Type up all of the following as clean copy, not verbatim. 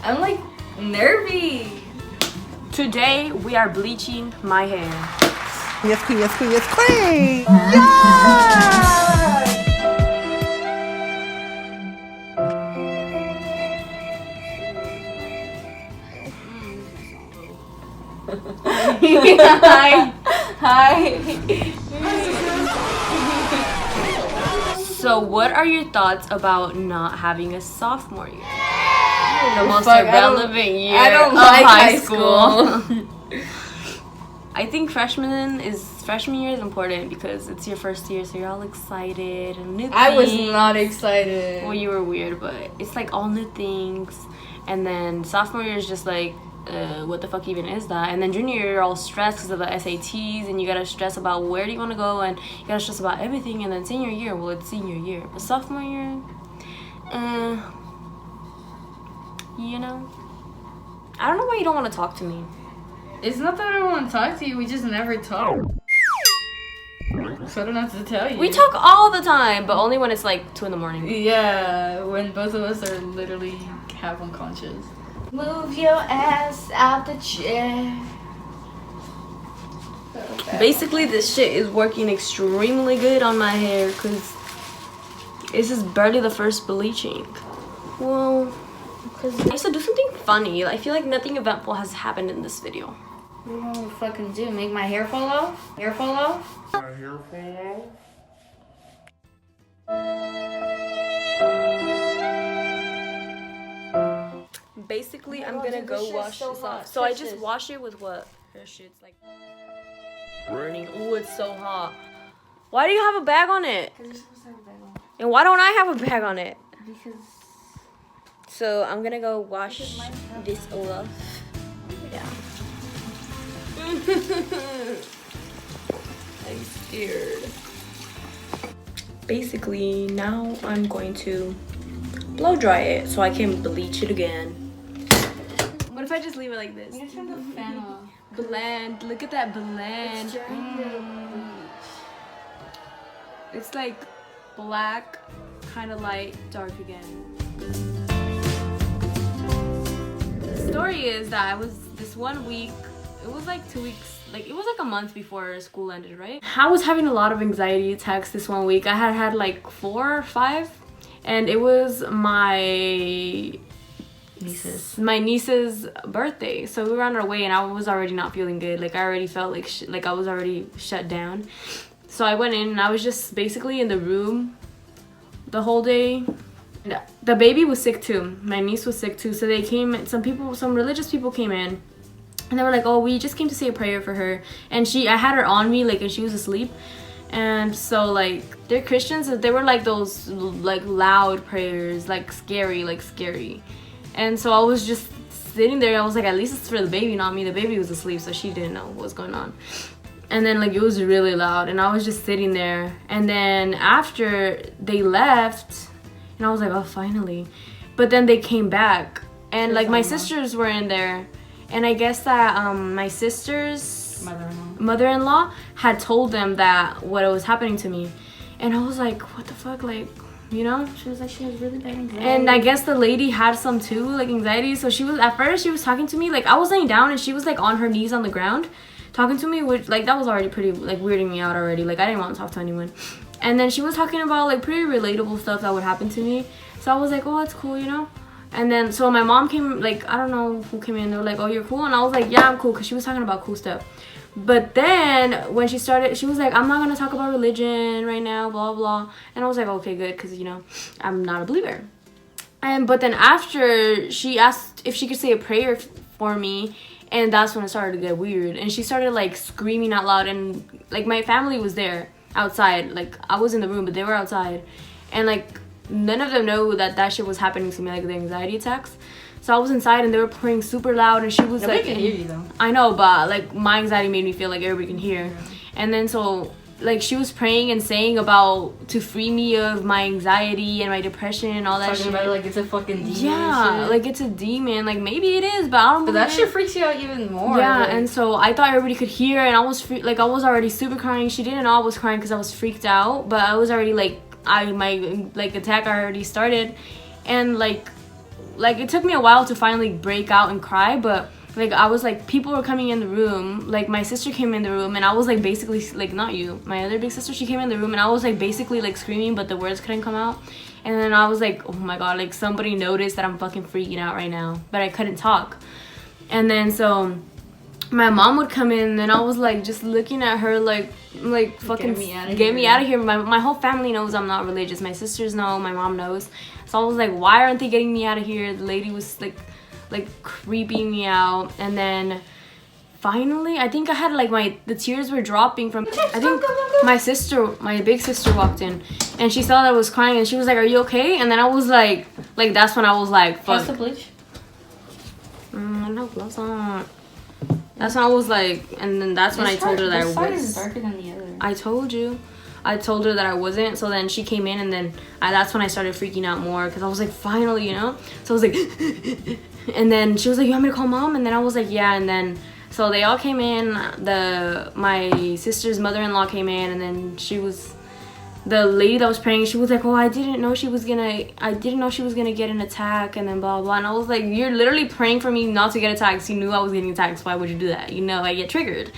I'm like nervy. Today we are bleaching my hair. Yes, queen, yes, queen, yes, queen! Yeah! Hi. So what are your thoughts about not having a sophomore year? The most Fuck, irrelevant year I don't of like high high school. I think freshman year is important because it's your first year, so you're all excited and new things. I was not excited. Well, you were weird, but it's like all new things. And then sophomore year is just like, what the fuck even is that? And then junior year, you're all stressed because of the SATs, and you gotta stress about where do you want to go, and you gotta stress about everything. And then senior year, well, it's senior year. But sophomore year, you know, I don't know why you don't want to talk to me. It's not that I don't want to talk to you. We just never talk. So I don't have to tell you. We talk all the time, but only when it's like 2 a.m. Yeah, when both of us are literally half unconscious. Move your ass out the chair. Basically, this shit is working extremely good on my hair because this is barely the first bleaching. Well, because I used to do something funny. I feel like nothing eventful has happened in this video. What do you want me to fucking do? Make my hair fall off? Hair fall off? My hair fall off? Basically, I'm gonna go wash this off. So I just wash it with what? Her shit's like burning. Ooh, it's so hot. Why do you have a bag on it? Because you're supposed to have a bag on. And why don't I have a bag on it? Because... So I'm gonna go wash this off. Yeah. I'm scared. Basically, now I'm going to blow dry it so I can bleach it again. What if I just leave it like this? I'm gonna turn the fan off. Blend. Look at that blend. It's like black, kind of light, dark again. The story is that I was this 1 week, it was like 2 weeks, like it was like a month before school ended, right? I was having a lot of anxiety attacks this 1 week. I had like 4 or 5, and it was my niece's birthday. So we were on our way, and I was already not feeling good. Like I already felt like I was already shut down. So I went in, and I was just basically in the room the whole day. The baby was sick too. My niece was sick too. So they came, some religious people came in, and they were like, oh, we just came to say a prayer for her. And I had her on me, like, and she was asleep. And so, like, they're Christians, and they were like those, like, loud prayers, like scary. And so I was just sitting there. I was like, at least it's for the baby, not me. The baby was asleep, so she didn't know what was going on. And then, like, it was really loud, and I was just sitting there. And then after they left, and I was like, oh, finally. But then they came back, and like my sisters were in there, and I guess that my sister's mother-in-law had told them that what was happening to me. And I was like, what the fuck, like, you know? She was like, she has really bad anxiety. And I guess the lady had some too, like anxiety. So she was, at first she was talking to me, like I was laying down, and she was like on her knees on the ground talking to me, which like that was already pretty like weirding me out already. Like I didn't want to talk to anyone. And then she was talking about like pretty relatable stuff that would happen to me. So I was like, oh, that's cool, you know? And then so my mom came, like I don't know who came in. They were like, oh, you're cool? And I was like, yeah, I'm cool, because she was talking about cool stuff. But then when she started, she was like, I'm not gonna talk about religion right now, blah blah. And I was like, okay, good, because you know I'm not a believer. But then after, she asked if she could say a prayer for me, and that's when it started to get weird. And she started like screaming out loud, and like my family was there outside. Like I was in the room, but they were outside, and like none of them know that shit was happening to me, like the anxiety attacks. So I was inside, and they were praying super loud, and she was Nobody like, can hear you though. I know, but like my anxiety made me feel like everybody can hear. And then so like she was praying and saying about to free me of my anxiety and my depression and all that Talking shit. about it like it's a fucking demon. Yeah, shit. like it's a demon. Like maybe it is, but I don't. But that believe shit freaks you out even more. Yeah, like, and so I thought everybody could hear, and I was like I was already super crying. She didn't know I was crying because I was freaked out, but I was already like my like attack already started, and like like it took me a while to finally break out and cry, but like I was like, people were coming in the room, like my sister came in the room, and I was like basically like, not you, my other big sister, she came in the room, and I was like basically like screaming, but the words couldn't come out. And then I was like, oh my god, like somebody noticed that I'm fucking freaking out right now, but I couldn't talk. And then so my mom would come in, and I was like just looking at her like fucking get me out of here. My whole family knows I'm not religious. My sisters know, my mom knows. So I was like, why aren't they getting me out of here? The lady was like creeping me out. And then finally, I think I had like the tears were dropping from, I think my big sister walked in, and she saw that I was crying, and she was like, are you okay? And then I was like that's when I was like, fuck. What's the bleach? No gloves on. That's when I was like, and then that's when I told her that I was. This side is darker than the other. I told you. I told her that I wasn't. So then she came in, and then that's when I started freaking out more, because I was like, finally, you know? So I was like, and then she was like, you want me to call mom? And then I was like, yeah. And then so they all came in. My sister's mother-in-law came in, and then the lady that was praying, she was like, oh, I didn't know she was gonna get an attack, and then blah blah. And I was like, you're literally praying for me not to get attacked. You knew I was getting attacked, so why would you do that? You know, I get triggered.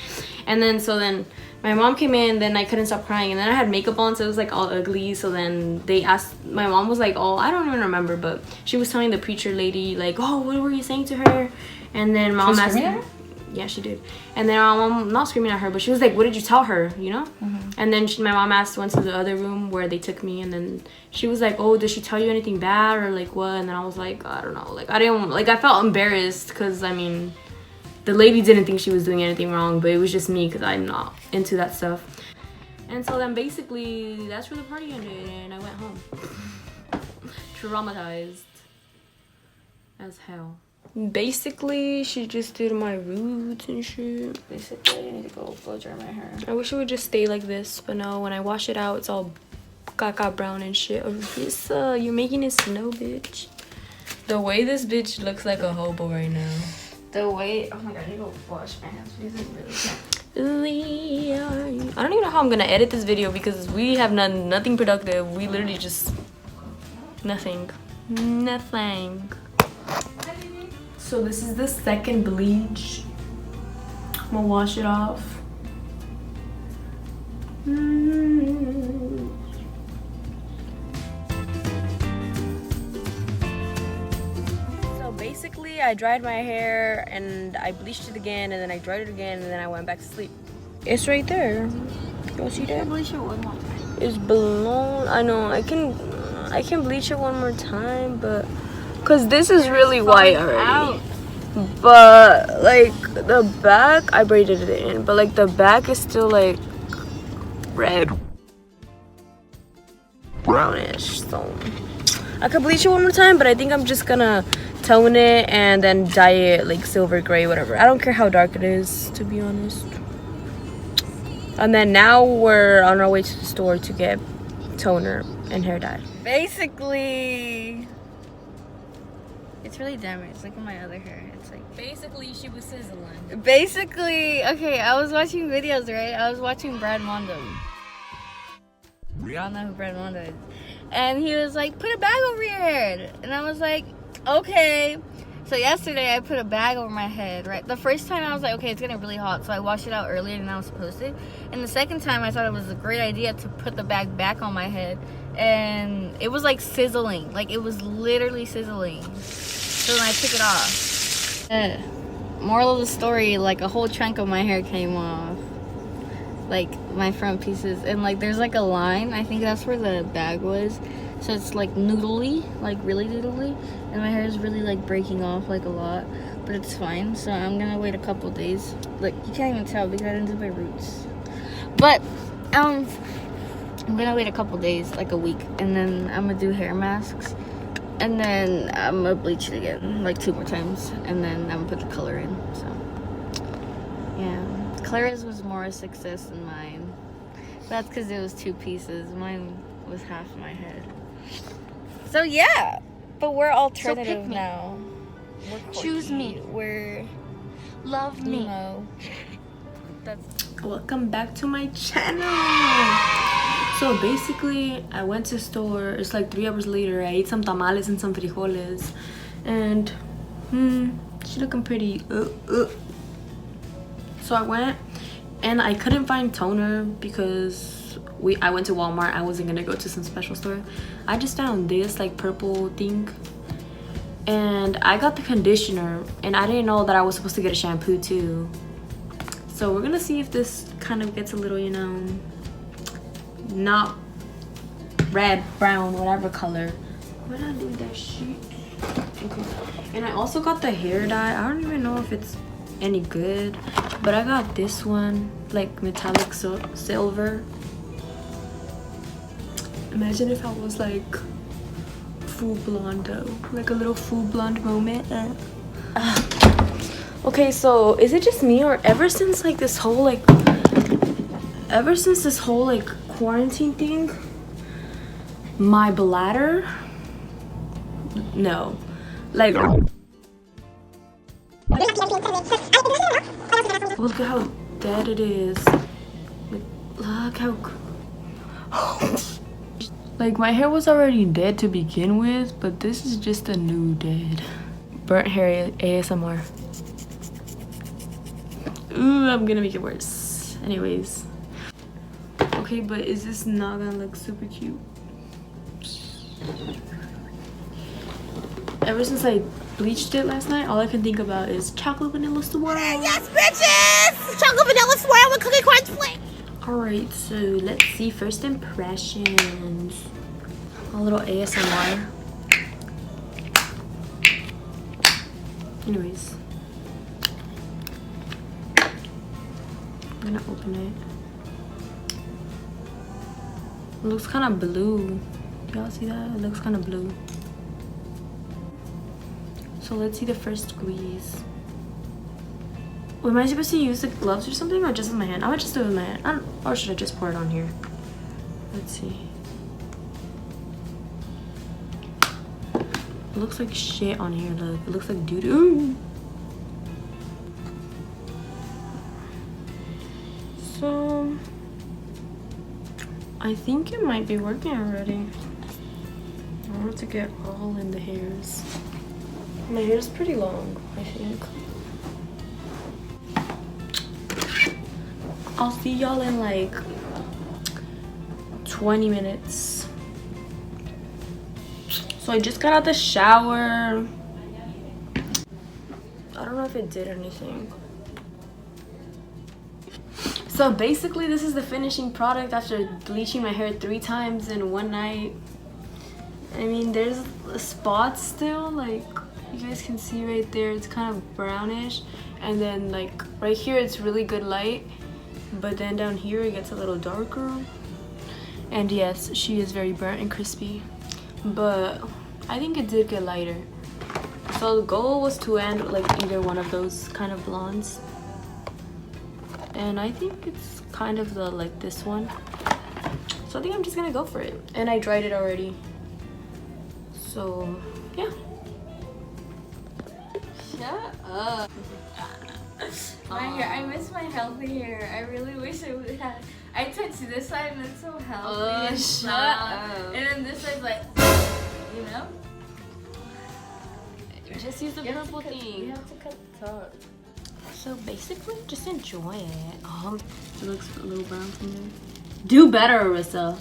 And then so then my mom came in, then I couldn't stop crying, and then I had makeup on, so it was like all ugly. So then they asked, my mom was like, oh, I don't even remember, but she was telling the preacher lady like, oh, what were you saying to her? And then mom asked her. Yeah, she did. And then my mom, not screaming at her, but she was like, what did you tell her, you know? And then my mom went to the other room where they took me, and then she was like, oh, did she tell you anything bad or like what? And then I was like, I don't know. Like, I felt embarrassed, because I mean, the lady didn't think she was doing anything wrong, but it was just me, because I'm not into that stuff. And so then basically that's where the party ended, and I went home. Traumatized as hell. Basically, she just did my roots and shit. Basically, I need to go blow dry my hair. I wish it would just stay like this, but no, when I wash it out, it's all caca brown and shit. You're making it snow, bitch. The way this bitch looks like a hobo right now. The way, oh my god, I need to go wash my hands. This is really I don't even know how I'm gonna edit this video, because we have nothing productive. We literally just nothing. So this is the second bleach. I'm gonna wash it off. So basically, I dried my hair and I bleached it again, and then I dried it again, and then I went back to sleep. It's right there. You see that? bleach it one more time. It's blown. I know. I can bleach it one more time, but because this is really white already. But like the back, I braided it in, but like the back is still like red, brownish. So I could bleach it one more time, but I think I'm just gonna tone it and then dye it like silver gray, whatever. I don't care how dark it is, to be honest. And then now we're on our way to the store to get toner and hair dye. Basically, it's really damaged. Look at my other hair. It's like, basically she was sizzling. basically, okay, I was watching videos, right? I was watching Brad Mondo. Y'all know who Brad Mondo is. And he was like, put a bag over your head. And I was like, okay. So yesterday I put a bag over my head, right? The first time I was like, okay, it's getting really hot, so I washed it out earlier than I was supposed to. And the second time I thought it was a great idea to put the bag back on my head, and it was like sizzling. Like, it was literally sizzling. So then I took it off. Moral of the story, like a whole chunk of my hair came off. Like my front pieces, and like there's like a line, I think that's where the bag was. So it's like noodly, like really noodly, and my hair is really like breaking off like a lot, but it's fine. So I'm gonna wait a couple days. Like, you can't even tell because I didn't do my roots, but I'm gonna wait a couple days, like a week, and then I'm gonna do hair masks, and then I'm gonna bleach it again like 2 more times, and then I'm gonna put the color in. So yeah, Clara's was more a success than mine. That's because it was 2 pieces. Mine was half my head. So yeah, but we're alternative now. We're Choose me. We're Love me. emo. Welcome back to my channel. So basically, I went to store. It's like 3 hours later. I ate some tamales and some frijoles, and she looking pretty. So I went and I couldn't find toner because I went to Walmart. I wasn't gonna go to some special store. I just found this like purple thing, and I got the conditioner, and I didn't know that I was supposed to get a shampoo too. So we're gonna see if this kind of gets a little, you know, not red, brown, whatever color. Why not do that shit? Okay. And I also got the hair dye. I don't even know if it's any good, but I got this one, like metallic silver. Imagine if I was like full blonde though, like a little full blonde moment. Okay, so is it just me, or ever since this whole quarantine thing, my bladder, no, like, look at how dead it is. Look how like my hair was already dead to begin with, but this is just a new dead. Burnt hair ASMR. Ooh, I'm gonna make it worse. Anyways. Okay, but is this not gonna look super cute? Ever since I bleached it last night, all I can think about is chocolate vanilla swirl. Yes, bitches! Chocolate vanilla swirl with cookie crunch flake. Alright, so let's see first impressions. A little ASMR. Anyways. I'm gonna open it. It looks kind of blue. Y'all see that? It looks kind of blue. So let's see the first squeeze. Am I supposed to use the gloves or something, or just with my hand? I would just do it with my hand. Or should I just pour it on here? Let's see. It looks like shit on here. Look, it looks like doo-doo. So I think it might be working already. I want to get all in the hairs. My hair is pretty long, I think. I'll see y'all in like 20 minutes. So I just got out the shower. I don't know if it did anything. So basically this is the finishing product after bleaching my hair 3 times in one night. I mean, there's spots still, like you guys can see right there, it's kind of brownish, and then like right here it's really good light, but then down here it gets a little darker. And yes, she is very burnt and crispy, but I think it did get lighter. So the goal was to end like either one of those kind of blondes, and I think it's kind of the like this one, so I think I'm just gonna go for it. And I dried it already, so yeah. Shut up. My hair, I miss my healthy hair. I really wish I would have. I touched this side and it's so healthy. And shut up. up. And then this side's like, you know? Just use the purple You thing. have to cut the top. So basically, just enjoy it. It looks a little brown from there. Do better, Arissa.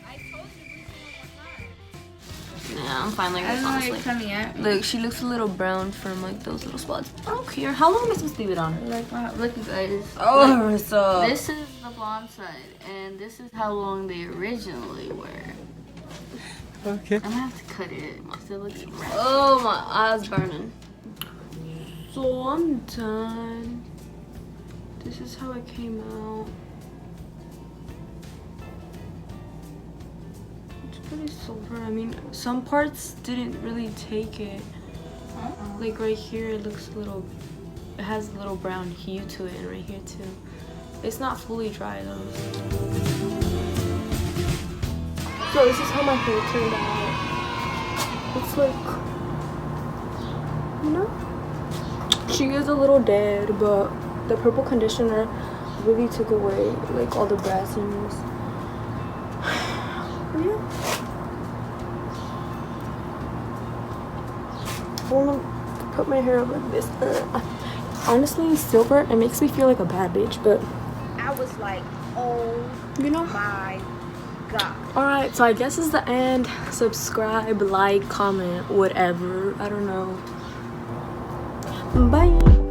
I told you to Nah, I'm fine like I this, don't know why honestly. you're coming at me. Look, she looks a little brown from like those little spots. I don't care. How long am I supposed to leave it on? Like, wow, look, you guys. Oh, Look, Arissa. this is the blonde side, and this is how long they originally were. Okay. I'm gonna have to cut it because it looks red. Oh, my eyes burning. So I'm done. This is how it came out. It's pretty silver. I mean, some parts didn't really take it. Like right here, it looks a little, it has a little brown hue to it, and right here too. It's not fully dry though. So this is how my hair turned out. It's like, you know, she is a little dead, but the purple conditioner really took away like all the brassiness. But yeah. want to put my hair up like this. Honestly, silver, it makes me feel like a bad bitch, but I was like, oh, you know, my God. alright, so I guess it's the end. Subscribe, like, comment, whatever. I don't know. Bye.